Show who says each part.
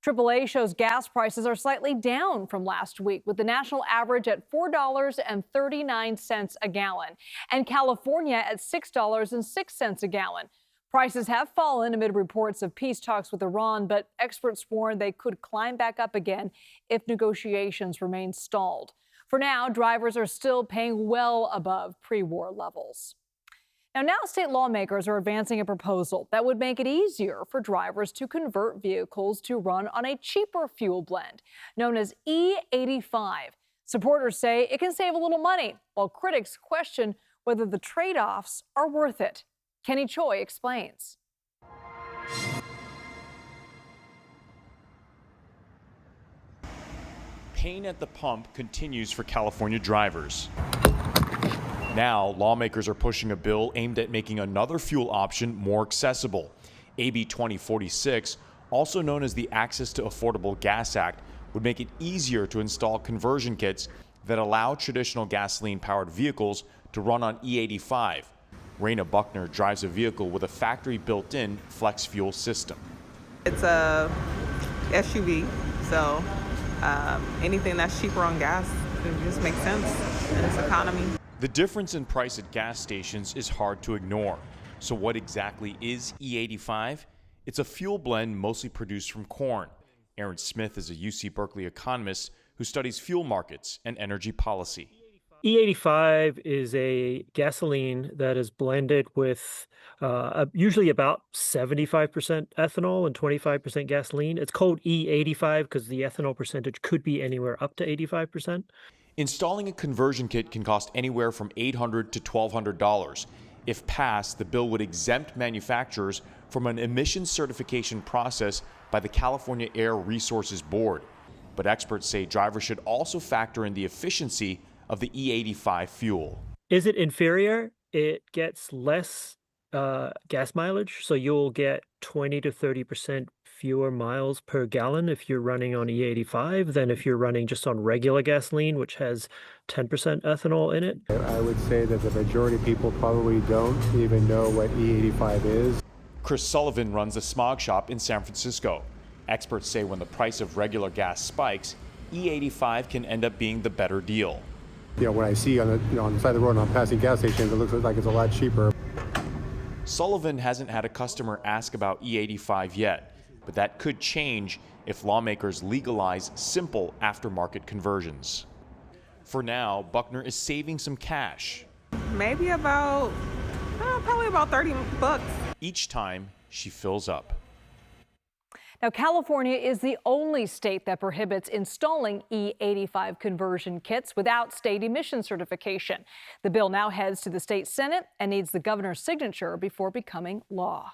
Speaker 1: AAA shows gas prices are slightly down from last week, with the national average at $4.39 a gallon and California at $6.06 a gallon. Prices have fallen amid reports of peace talks with Iran, but experts warn they could climb back up again if negotiations remain stalled. For now, drivers are still paying well above pre-war levels. Now state lawmakers are advancing a proposal that would make it easier for drivers to convert vehicles to run on a cheaper fuel blend known as E-85. Supporters say it can save a little money, while critics question whether the trade-offs are worth it. Kenny Choi explains.
Speaker 2: Pain at the pump continues for California drivers. Now, lawmakers are pushing a bill aimed at making another fuel option more accessible. AB 2046, also known as the Access to Affordable Gas Act, would make it easier to install conversion kits that allow traditional gasoline-powered vehicles to run on E85. Raina Buckner drives a vehicle with a factory built-in flex fuel system.
Speaker 3: It's a SUV, so anything that's cheaper on gas, it just makes sense in this economy.
Speaker 2: The difference in price at gas stations is hard to ignore. So what exactly is E85? It's a fuel blend mostly produced from corn. Aaron Smith is a UC Berkeley economist who studies fuel markets and energy policy.
Speaker 4: E85 is a gasoline that is blended with usually about 75% ethanol and 25% gasoline. It's called E85 because the ethanol percentage could be anywhere up to 85%.
Speaker 2: Installing a conversion kit can cost anywhere from $800 to $1,200. If passed, the bill would exempt manufacturers from an emissions certification process by the California Air Resources Board. But experts say drivers should also factor in the efficiency of the E85 fuel.
Speaker 4: Is it inferior? It gets less gas mileage, so you'll get 20 to 30% fewer miles per gallon if you're running on E85 than if you're running just on regular gasoline, which has 10% ethanol in it.
Speaker 5: I would say that the majority of people probably don't even know what E85 is.
Speaker 2: Chris Sullivan runs a smog shop in San Francisco. Experts say when the price of regular gas spikes, E85 can end up being the better deal.
Speaker 5: When I see on the side of the road and I'm passing gas stations, it looks like it's a lot cheaper.
Speaker 2: Sullivan hasn't had a customer ask about E85 yet, but that could change if lawmakers legalize simple aftermarket conversions. For now, Buckner is saving some cash.
Speaker 3: Maybe probably about $30
Speaker 2: each time she fills up.
Speaker 1: Now, California is the only state that prohibits installing E85 conversion kits without state emission certification. The bill now heads to the state Senate and needs the governor's signature before becoming law.